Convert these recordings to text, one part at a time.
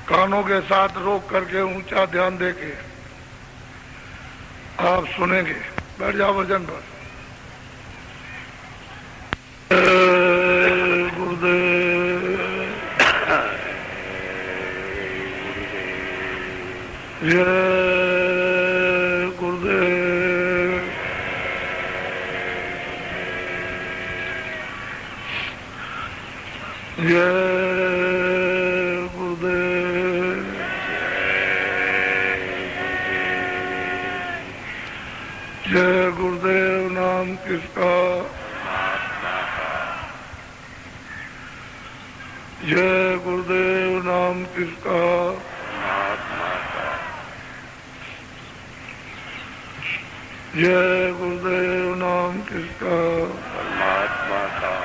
कानों के साथ रोक करके ऊंचा ध्यान देके आप सुनेंगे। बैठ जाओ वजन पर। गुरुदेव जय गुरुदेव। जय गुरुदेव। जय गुरुदेव। नाम किसका? जय गुरुदेव। नाम किसका? जय गुरुदेव। नाम किसका? परमात्मा का।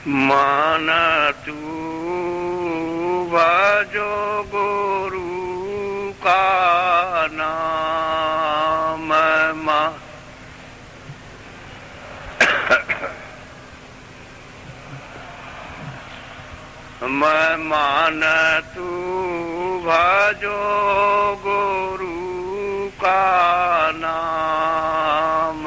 माना तू भजो गुरु का नाम। मैं मान तू भजो गुरु का नाम।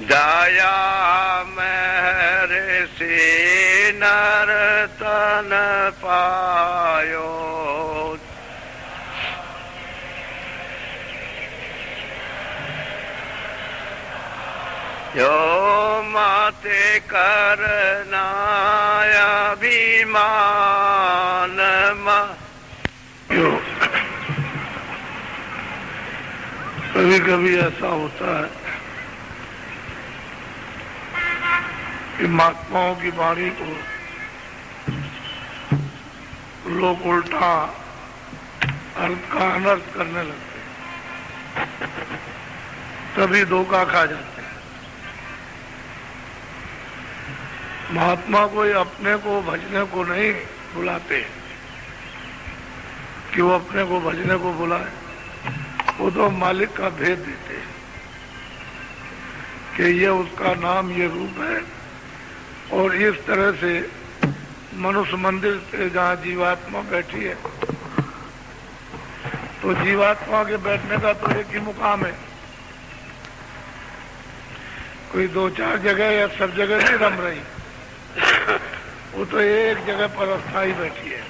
दया मेरे से नर तन पायो। जो माते करना अभिमान। कभी कभी ऐसा होता है कि महात्माओं की वाणी को लोग उल्टा अर्थ का अनर्थ करने लगते हैं, तभी धोखा खा जाते हैं। महात्मा कोई अपने को भजने को नहीं बुलाते कि वो अपने को भजने को बुलाए। वो तो मालिक का भेद देते हैं कि ये उसका नाम, ये रूप है। और इस तरह से मनुष्य मंदिर से जहाँ जीवात्मा बैठी है, तो जीवात्मा के बैठने का तो एक ही मुकाम है। कोई दो चार जगह या सब जगह नहीं रम रही, वो तो एक जगह पर अस्थाई बैठी है।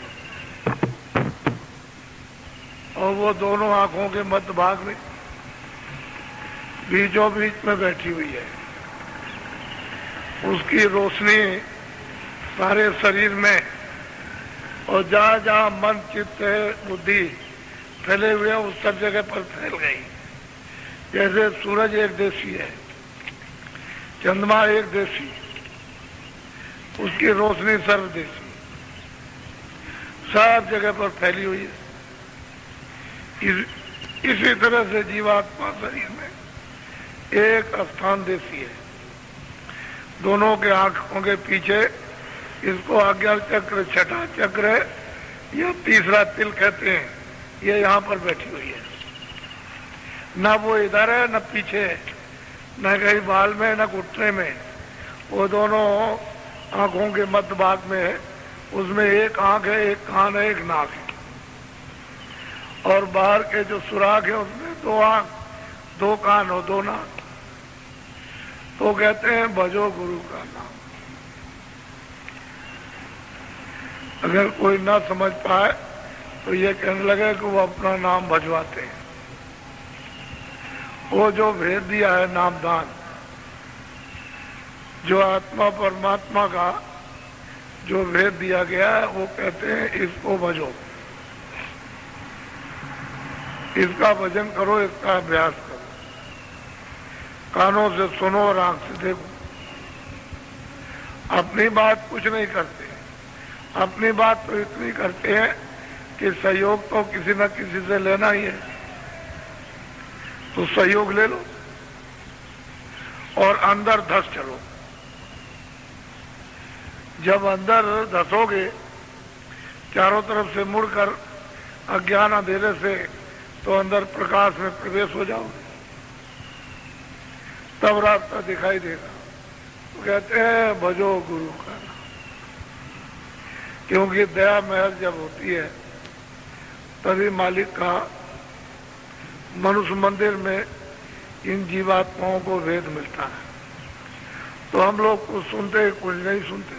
और वो दोनों आंखों के मध्य भाग में बीचों बीच में बैठी हुई है। उसकी रोशनी सारे शरीर में और जहाँ जहाँ मन, चित्त है, बुद्धि फैले हुए हैं, उस सब जगह पर फैल गई। जैसे सूरज एक देशी है, चंद्रमा एक देशी, उसकी रोशनी सर्वदेशी सब जगह पर फैली हुई है। इसी तरह से जीवात्मा शरीर में एक स्थान देशी है। दोनों के आंखों के पीछे इसको आज्ञा चक्र, छठा चक्र या तीसरा तिल कहते हैं, ये यहाँ पर बैठी हुई है। न वो इधर है न पीछे है, न कहीं बाल में न घुटने में। वो दोनों आंखों के मध्य भाग में है। उसमें एक आंख है, एक कान है, एक नाक है। और बाहर के जो सुराग है उसमें दो आंख, दो कान और दो नाक। तो कहते हैं भजो गुरु का नाम। अगर कोई ना समझ पाए तो ये कहने लगे कि वो अपना नाम भजवाते हैं। वो जो भेद दिया है नामदान, जो आत्मा परमात्मा का जो भेद दिया गया है, वो कहते हैं इसको भजो, इसका भजन करो, इसका अभ्यास करो। कानों से सुनो और आंख से देखो। अपनी बात कुछ नहीं करते। अपनी बात तो इतनी करते हैं कि सहयोग तो किसी न किसी से लेना ही है। तो सहयोग ले लो और अंदर धस चलो। जब अंदर धसोगे चारों तरफ से मुड़कर अज्ञान अंधेरे से, तो अंदर प्रकाश में प्रवेश हो जाओगे, तब रास्ता दिखाई देगा। तो कहते हैं भजो गुरु का, क्योंकि दया महल जब होती है तभी मालिक का मनुष्य मंदिर में इन जीवात्माओं को भेद मिलता है। तो हम लोग कुछ सुनते कुछ नहीं सुनते,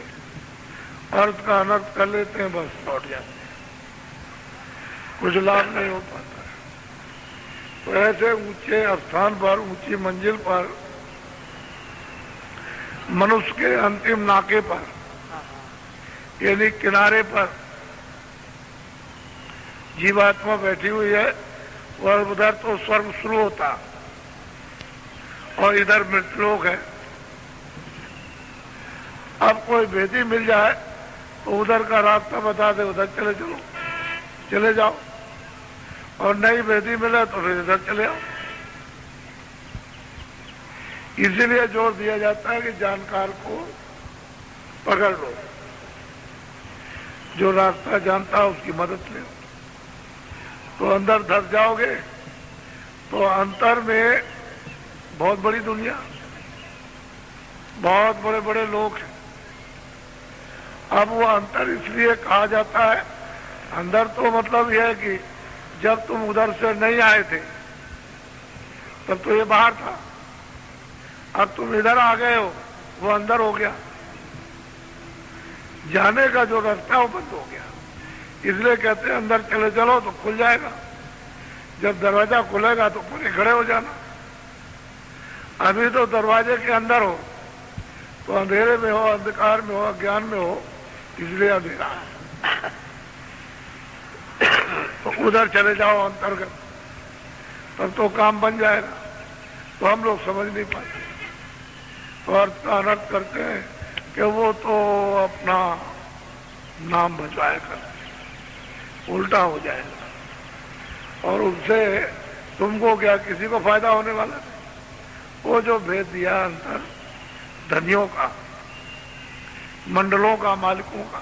अर्थ का अनर्थ कर लेते हैं, बस लौट जाते हैं, कुछ लाभ नहीं हो पाता है। तो ऐसे ऊंचे स्थान पर, ऊंची मंजिल पर, मनुष्य के अंतिम नाके पर यानी किनारे पर जीवात्मा बैठी हुई है, और उधर तो स्वर्ग शुरू होता और इधर मृतलोक है। अब कोई भेदी मिल जाए तो उधर का रास्ता बता दे, उधर चले चलो, चले जाओ, और नई भेदी मिले तो फिर इधर चले आओ। इसीलिए जोर दिया जाता है कि जानकार को पकड़ लो, जो रास्ता जानता है उसकी मदद ले। तो अंदर धस जाओगे तो अंतर में बहुत बड़ी दुनिया, बहुत बड़े बड़े लोग हैं। अब वो अंतर इसलिए कहा जाता है, अंदर तो मतलब यह है कि जब तुम उधर से नहीं आए थे तब तो ये बाहर था, अब तुम इधर आ गए हो, वो अंदर हो गया, जाने का जो रास्ता वो बंद हो गया। इसलिए कहते हैं अंदर चले चलो तो खुल जाएगा, जब दरवाजा खुलेगा तो पूरे खड़े हो जाना। अभी तो दरवाजे के अंदर हो, तो अंधेरे में हो, अंधकार में हो, अज्ञान में हो, इसलिए अंधेरा है। तो उधर चले जाओ अंतर्गत, तब तो काम बन जाएगा। तो हम लोग समझ नहीं पाते, तो अर्थ का अनर्थ करते हैं कि वो तो अपना नाम बचवाया करते, उल्टा हो जाएगा, और उससे तुमको क्या, किसी को फायदा होने वाला नहीं। वो जो भेद दिया अंतर धनियों का, मंडलों का, मालिकों का,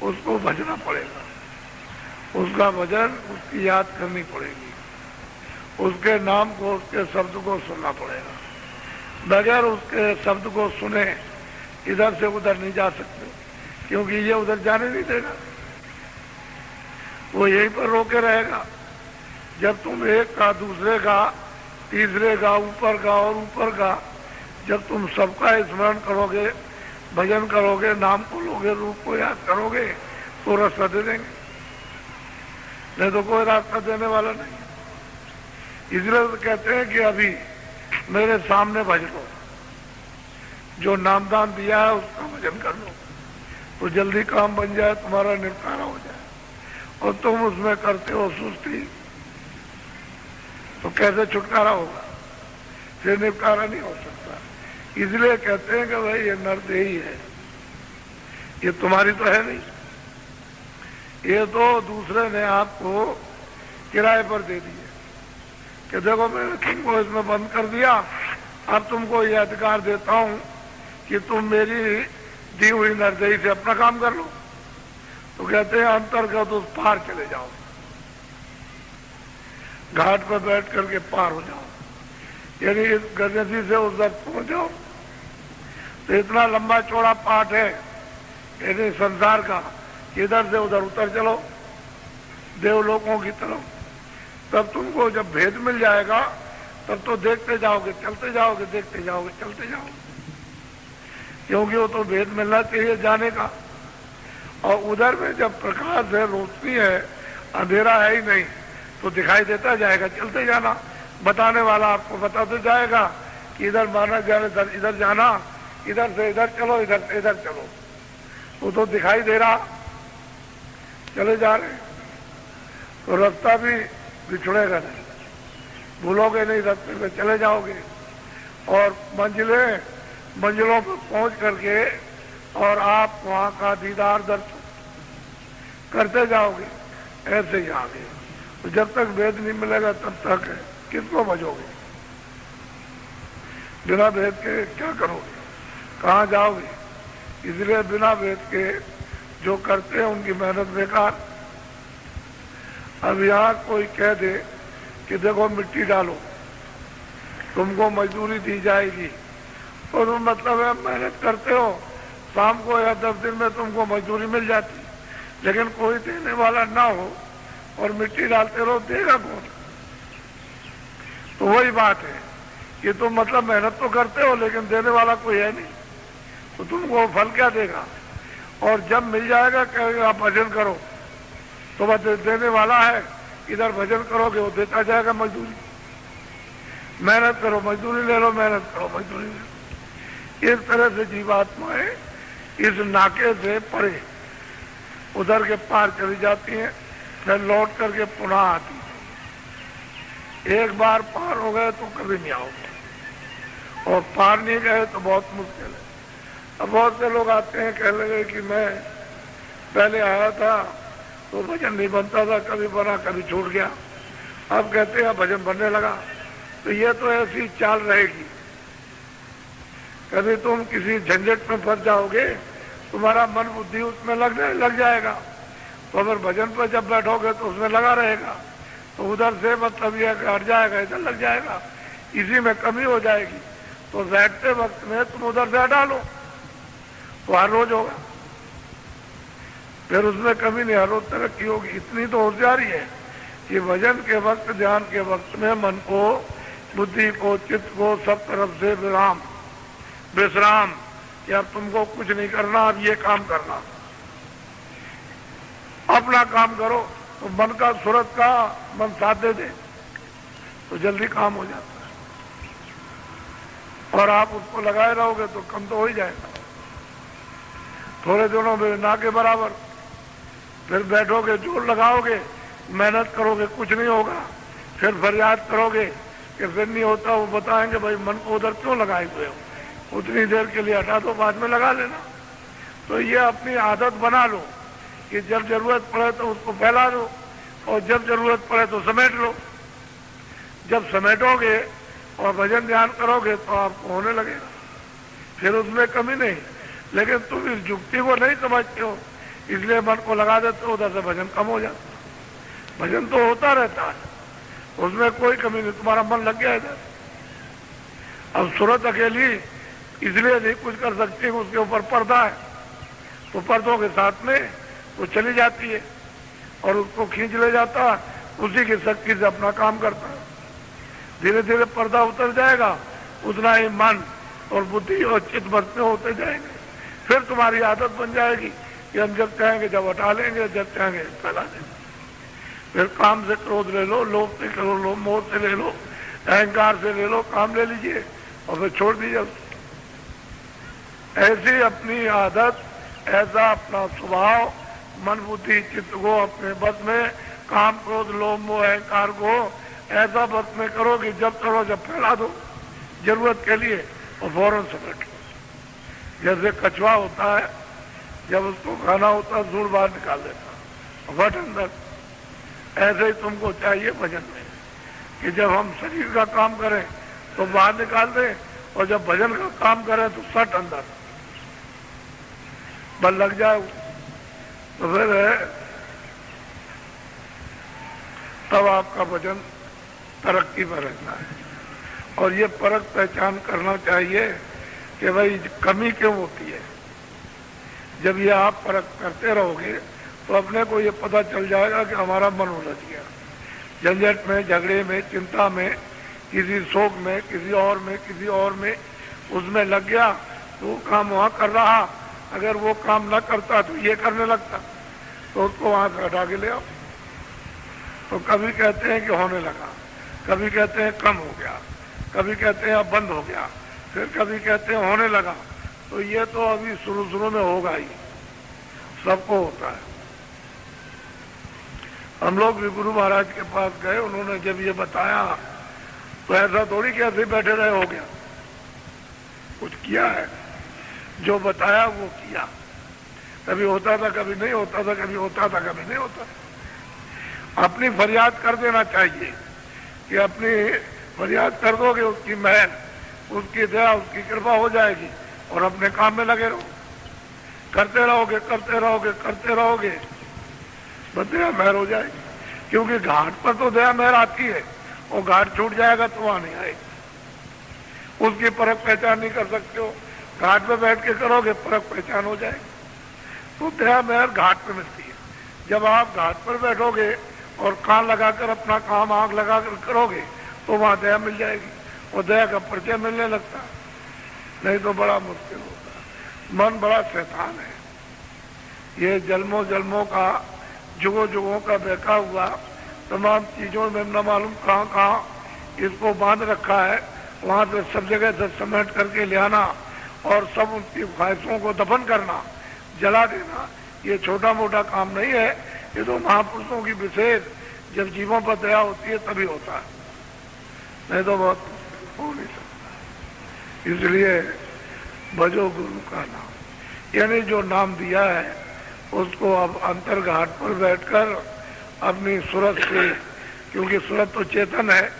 उसको भजना पड़ेगा, उसका भजन, उसकी याद करनी पड़ेगी, उसके नाम को, उसके शब्द को सुनना पड़ेगा। बगैर उसके शब्द को सुने इधर से उधर नहीं जा सकते, क्योंकि ये उधर जाने नहीं देगा, वो यहीं पर रोके रहेगा। जब तुम एक का, दूसरे का, तीसरे का, ऊपर का और ऊपर का, जब तुम सबका स्मरण करोगे, भजन करोगे, नाम को लोगे, रूप को याद करोगे, तो रास्ता दे देंगे, नहीं तो कोई रास्ता देने वाला नहीं। इसलिए तो कहते हैं कि अभी मेरे सामने भज लो, जो नामदान दिया है उसका भजन कर लो, तो जल्दी काम बन जाए, तुम्हारा निपटारा हो जाए। और तुम उसमें करते हो सुस्ती, तो कैसे छुटकारा होगा, फिर निपटारा नहीं हो सकता। इसलिए कहते हैं कि भाई ये नरदेही है, ये तुम्हारी तो है नहीं, ये तो दूसरे ने आपको किराए पर दे दी है कि देखो मैंने तुमको इसमें बंद कर दिया, अब तुमको ये अधिकार देता हूं कि तुम मेरी दी हुई नरदेही से अपना काम कर लो। तो कहते हैं अंतर्गत उस पार चले जाओ, घाट पर बैठ करके पार हो जाओ, यानी इस गजनसी से उधर पहुंच जाओ। तो इतना लंबा चौड़ा पाठ है यानी संसार का, इधर से उधर उतर चलो देवलोकों की तरफ, तब तुमको जब भेद मिल जाएगा तब तो देखते जाओगे, चलते जाओगे, देखते जाओगे, चलते जाओगे, क्योंकि वो तो भेद मिलना चाहिए जाने का। और उधर में जब प्रकाश है, रोशनी है, अंधेरा है ही नहीं, तो दिखाई देता जाएगा, चलते जाना, बताने वाला आपको बताते जाएगा कि इधर माना जाने, इधर जाना, इधर से इधर चलो, इधर से इधर चलो, वो तो दिखाई दे रहा, चले जा रहे, तो रास्ता भी बिछड़ेगा नहीं, भूलोगे नहीं, रास्ते पे चले जाओगे, और मंजिलों पर पहुंच करके और आप वहां का दीदार दर्शन करते जाओगे, ऐसे ही आगे। तो जब तक वेद नहीं मिलेगा तब तक किसको भजोगे? बिना भेद के क्या करोगे? कहाँ जाओगे? इसलिए बिना भेद के जो करते हैं उनकी मेहनत बेकार। अब यहाँ कोई कह दे कि देखो मिट्टी डालो, तुमको मजदूरी दी जाएगी, तो तुम मतलब है मेहनत करते हो, शाम को या 10 दिन में तुमको मजदूरी मिल जाती, लेकिन कोई देने वाला ना हो और मिट्टी डालते रहो, देगा कौन? तो वही बात है कि तुम मतलब मेहनत तो करते हो लेकिन देने वाला कोई है नहीं, तो तुमको फल क्या देगा? और जब मिल जाएगा कहेगा आप भजन करो, तो बस देने वाला है, इधर भजन करोगे वो देता जाएगा मजदूरी। मेहनत करो मजदूरी ले लो, मेहनत करो मजदूरी ले लो। इस तरह से जीवात्माएं इस नाके से परे उधर के पार चली जाती हैं, फिर लौट करके पुनः आती हैं। एक बार पार हो गए तो कभी नहीं आओगे, और पार नहीं गए तो बहुत मुश्किल है। अब बहुत से लोग आते हैं, कह लगे कि मैं पहले आया था तो भजन नहीं बनता था, कभी बना कभी छूट गया, अब कहते हैं भजन बनने लगा। तो ये तो ऐसी चाल रहेगी, कभी तुम किसी झंझट में फंस जाओगे, तुम्हारा मन बुद्धि उसमें लग जाएगा, तो अगर भजन पर जब बैठोगे तो उसमें लगा रहेगा, तो उधर से मतलब ये हट जाएगा, इधर लग जाएगा, इसी में कमी हो जाएगी। तो बैठते वक्त में तुम उधर से हटा लो तो हर रोज होगा, फिर उसमें कमी नहीं, हर रोज तरक्की होगी। इतनी तो होशियारी है कि भजन के वक्त, ध्यान के वक्त में मन को, बुद्धि को, चित्त को सब तरफ से विश्राम, कि अब तुमको कुछ नहीं करना, अब ये काम करना, अपना काम करो। तो मन का, सूरत का मन साथ दे दे तो जल्दी काम हो जाता है, और आप उसको लगाए रहोगे तो कम तो हो ही जाएगा, थोड़े दिनों में ना के बराबर। फिर बैठोगे, जोर लगाओगे, मेहनत करोगे, कुछ नहीं होगा, फिर फरियाद करोगे कि फिर नहीं होता, वो बताएंगे भाई मन को उधर क्यों लगाए हुए हो, उतनी देर के लिए हटा दो, बाद में लगा लेना। तो ये अपनी आदत बना लो कि जब जरूरत पड़े तो उसको फैला दो, और जब जरूरत पड़े तो समेट लो। जब समेटोगे और भजन ध्यान करोगे तो आपको होने लगेगा, फिर उसमें कमी नहीं। लेकिन तुम इस युक्ति को नहीं समझते हो, इसलिए मन को लगा देते हो, उधर से भजन कम हो जाता। भजन तो होता रहता है, उसमें कोई कमी नहीं, तुम्हारा मन लग गया इधर। अब सूरत अकेली इसलिए नहीं कुछ कर सकती, उसके ऊपर पर्दा है, तो पर्दों के साथ में वो चली जाती है और उसको खींच ले जाता, उसी की शक्ति से अपना काम करता है। धीरे धीरे पर्दा उतर जाएगा, उतना ही मन और बुद्धि और चित्त बढ़ते होते जाएंगे। फिर तुम्हारी आदत बन जाएगी कि हम जब चाहेंगे जब हटा लेंगे, जब चाहेंगे फैला देंगे। फिर काम से क्रोध ले लो, लोभ से करो लो, मोह से ले लो, अहंकार से ले लो, काम ले लीजिए और फिर छोड़ दीजिए। ऐसी अपनी आदत, ऐसा अपना स्वभाव, मन बुद्धि चित्त को अपने बस में, काम क्रोध लोभ मोह अहंकार को ऐसा बस में करो कि जब करो जब फैला दो जरूरत के लिए, और फौरन समेट लो। जैसे कछुआ होता है, जब उसको खाना होता है धूल बाहर निकाल देता, वट अंदर। ऐसे ही तुमको चाहिए भजन में कि जब हम शरीर का काम करें तो बाहर निकाल दें, और जब भजन का काम करें तो सट अंदर बल लग जाए। तो फिर तब आपका भजन तरक्की पर रहता है। और ये परख पहचान करना चाहिए कि भाई कमी क्यों होती है। जब ये आप परख करते रहोगे तो अपने को ये पता चल जाएगा कि हमारा मन उलझ गया, झंझट में, झगड़े में, चिंता में, किसी शोक में, किसी और में उसमें लग गया, तो वो काम वहाँ कर रहा, अगर वो काम न करता तो ये करने लगता, तो उसको वहाँ से हटा के ले आओ। तो कभी कहते हैं कि होने लगा, कभी कहते हैं कम हो गया, कभी कहते हैं अब बंद हो गया, फिर कभी कहते हैं होने लगा। तो ये तो अभी शुरू में होगा ही, सबको होता है। हम लोग भी गुरु महाराज के पास गए, उन्होंने जब ये बताया तो ऐसा थोड़ी कि ऐसे बैठे रहे हो गया, कुछ किया है, जो बताया वो किया। कभी होता था, कभी नहीं होता था, कभी होता था, कभी नहीं होता था। अपनी फरियाद कर देना चाहिए कि अपनी फरियाद कर दोगे, उसकी महल, उसकी दया, उसकी कृपा हो जाएगी और अपने काम में लगे रहो, करते रहोगे करते रहोगे करते रहोगे, बस दया महर हो जाएगी। क्योंकि घाट पर तो दया महर आती है और घाट छूट जाएगा तो वहां नहीं आएगी, उसकी परख पहचान नहीं कर सकते हो। घाट पे बैठ के करोगे परख पहचान हो जाएगी। तो दया महर घाट पे मिलती है। जब आप घाट पर बैठोगे और कान लगाकर अपना काम आंख लगाकर करोगे तो वहां दया मिल जाएगी और दया का परिचय मिलने लगता है, नहीं तो बड़ा मुश्किल होता है। मन बड़ा शैतान है, ये जन्मों जन्मों का, जुगों जुगों का बहका हुआ तमाम चीजों में न मालूम कहाँ कहाँ इसको बांध रखा है। वहां से सब जगह से समेट करके ले आना और सब उनकी ख्वाहिशों को दफन करना, जला देना, ये छोटा मोटा काम नहीं है। ये तो महापुरुषों की विशेष जब जीवों पर दया होती है तभी होता है, नहीं तो बहुत हो नहीं सकता। इसलिए भजो गुरु का नाम, यानी जो नाम दिया है उसको अब अंतर्घाट पर बैठकर अपनी सूरत से, क्योंकि सूरत तो चेतन है,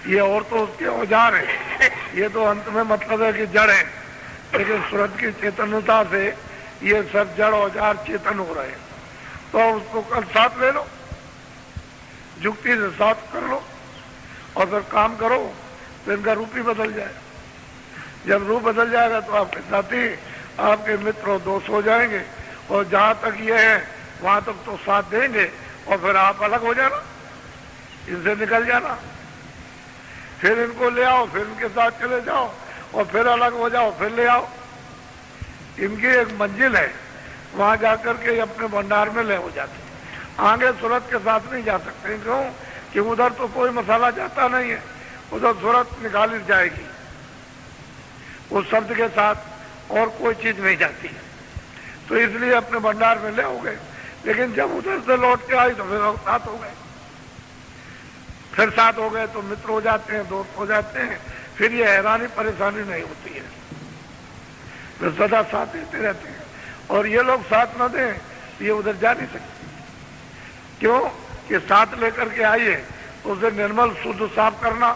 ये और तो उसके औजार है, ये तो अंत में मतलब है कि जड़ है, लेकिन सूरत की चेतनता से ये सब जड़ औजार चेतन हो रहे हैं। तो उसको कल साथ ले लो, जुक्ति से साथ कर लो और फिर काम करो, तो इनका रूप ही बदल जाएगा। जब रूप बदल जाएगा तो आपके साथी, आपके मित्र और दोस्त हो जाएंगे और जहां तक ये है वहां तक तो साथ देंगे और फिर आप अलग हो जाना, इनसे निकल जाना, फिर इनको ले आओ, फिर इनके साथ चले जाओ और फिर अलग हो जाओ, फिर ले आओ। इनकी एक मंजिल है, वहां जाकर के अपने भंडार में ले हो जाते, आगे सूरत के साथ नहीं जा सकते। क्यों कि उधर तो कोई मसाला जाता नहीं है, उधर सूरत निकाली जाएगी, उस शब्द के साथ और कोई चीज नहीं जाती है, तो इसलिए अपने भंडार में ले हो गए। लेकिन जब उधर से लौट के आई तो फिर साथ हो गए, फिर साथ हो गए तो मित्र हो जाते हैं, दोस्त हो जाते हैं, फिर ये हैरानी परेशानी नहीं होती है, तो सदा साथ देते रहते हैं। और ये लोग साथ न दें ये उधर जा नहीं सकते। क्यों कि साथ लेकर के आइए तो उसे निर्मल शुद्ध साफ करना,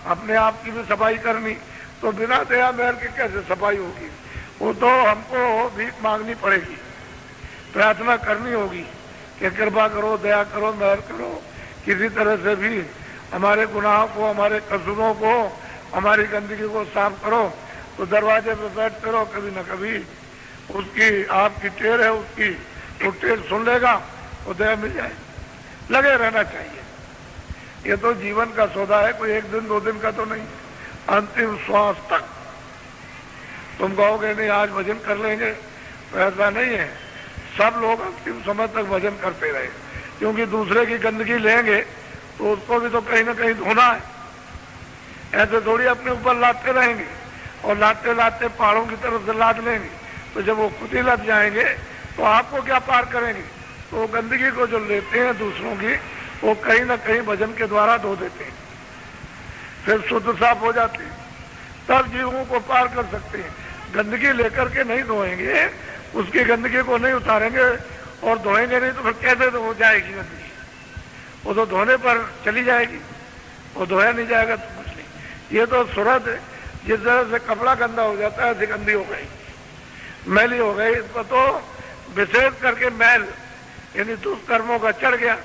अपने आप की भी सफाई करनी, तो बिना दया महर के कैसे सफाई होगी? वो तो हमको भीख मांगनी पड़ेगी, प्रार्थना करनी होगी कि कृपा करो, दया करो, महर करो, किसी तरह से भी हमारे गुनाहों को, हमारे कसूरों को, हमारी गंदगी को साफ करो। तो दरवाजे पे बैठते रहो, कभी न कभी उसकी आपकी टेर है, उसकी वो टेर सुन लेगा, वो दया मिल जाए। लगे रहना चाहिए, ये तो जीवन का सौदा है, कोई एक दिन दो दिन का तो नहीं, अंतिम श्वास तक। तुम कहोगे नहीं आज भजन कर लेंगे, तो ऐसा नहीं है। सब लोग अंतिम समय तक भजन करते रहे, क्योंकि दूसरे की गंदगी लेंगे तो उसको भी तो कहीं ना कहीं धोना है। ऐसे थोड़ी अपने ऊपर लादते रहेंगे और लादते लादते पहाड़ों की तरफ से लाद लेंगे, तो जब वो खुद ही लग जाएंगे तो आपको क्या पार करेंगे? तो गंदगी को जो लेते हैं दूसरों की, वो कहीं ना कहीं भजन के द्वारा धो देते हैं, फिर शुद्ध साफ हो जाते हैं, तब जीवों को पार कर सकते हैं। गंदगी लेकर के नहीं धोएंगे, उसकी गंदगी को नहीं उतारेंगे और धोएंगे नहीं, तो फिर कैसे तो हो जाएगी गंदगी? वो तो धोने पर चली जाएगी, वो धोया नहीं जाएगा तो कुछ नहीं। ये तो सूरत है, जिस तरह से कपड़ा गंदा हो जाता है ऐसी गंदी हो गई, मैली हो गई, इस पर तो विशेष करके मैल यानी दुष्कर्मों का चढ़ गया।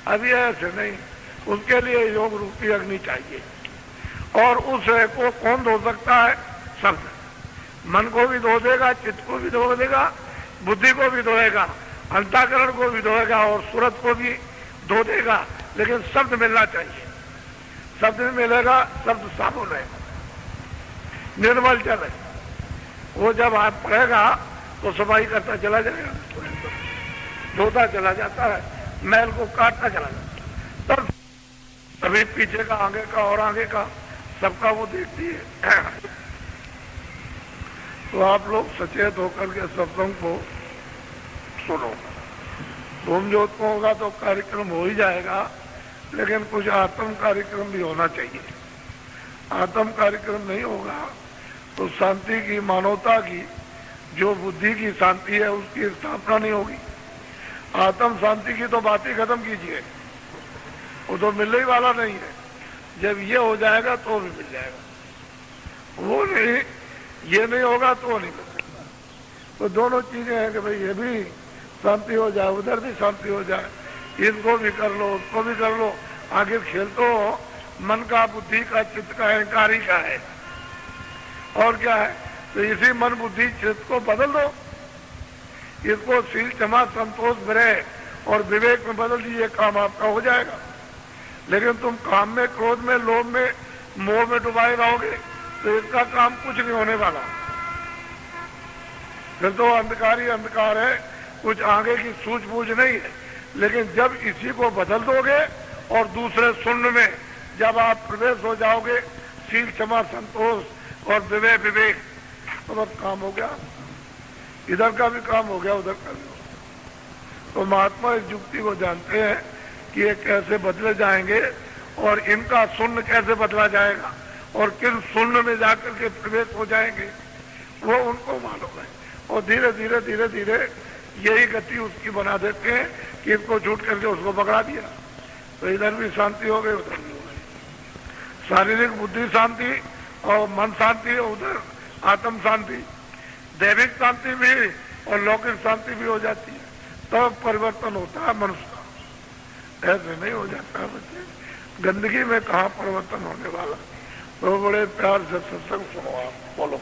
अभी ऐसे नहीं, उसके लिए योग रूपी अग्नि चाहिए। और उस को कौन धो सकता है? शब्द। मन को भी धो देगा, चित्त को भी धो देगा, बुद्धि को भी धोएगा, अंतःकरण को भी धोएगा और सूरत को भी धो देगा। लेकिन शब्द मिलना चाहिए, शब्द में मिलेगा, शब्द साबुन है, निर्मल जल है, वो जब आप पढ़ेगा तो सफाई करता चला जाएगा, धोता चला जाता है, मैल को काटता चला जाता है, तब अभी पीछे का, आगे का और आगे का सबका वो देखती है। तो आप लोग सचेत होकर के सत्संग को सुनो। धूम ज्योत को होगा तो कार्यक्रम हो ही जाएगा, लेकिन कुछ आत्म कार्यक्रम भी होना चाहिए। आत्म कार्यक्रम नहीं होगा तो शांति की, मानवता की, जो बुद्धि की शांति है उसकी स्थापना नहीं होगी। आत्म शांति की तो बात ही खत्म कीजिए, वो तो मिलने ही वाला नहीं है। जब ये हो जाएगा तो भी मिल जाएगा, वो नहीं, ये नहीं होगा तो नहीं मिल सकता। तो दोनों चीजें हैं कि भाई ये भी शांति हो जाए, उधर भी शांति हो जाए, इनको भी कर लो, उसको भी कर लो। आखिर खेल तो मन का, बुद्धि का, चित्त का, अहंकार ही का है, और क्या है। तो इसी मन, बुद्धि, चित्त को बदल दो, इसको शील, क्षमा, संतोष, विनय और विवेक में बदल दीजिए, काम आपका हो जाएगा। लेकिन तुम काम में, क्रोध में, लोभ में, मोह में डुबाए रहोगे तो इसका काम कुछ नहीं होने वाला। फिर तो अंधकार ही अंधकार है, कुछ आगे की सूझबूझ नहीं है। लेकिन जब इसी को बदल दोगे और दूसरे शून्य में जब आप प्रवेश हो जाओगे, शील, क्षमा, संतोष और विवेक, तो बस काम हो गया, इधर का भी काम हो गया, उधर का भी हो गया। तो महात्मा इस युक्ति को जानते हैं कि ये कैसे बदले जाएंगे और इनका शून्य कैसे बदला जाएगा और किन शून्य में जाकर के प्रवेश हो जाएंगे, वो उनको मालूम है। और धीरे धीरे धीरे धीरे यही गति उसकी बना देते हैं कि इसको छूट करके उसको पकड़ा दिया, तो इधर भी शांति हो गई, उधर भी हो गई। शारीरिक बुद्धि शांति और मन शांति, उधर आत्म शांति, दैविक शांति भी और लौकिक शांति भी हो जाती है। तब परिवर्तन होता है मनुष्य का, ऐसे नहीं हो जाता बच्चे। गंदगी में कहाँ परिवर्तन होने वाला। तो बड़े प्यार से सत्संग सुनो आप, बोलो।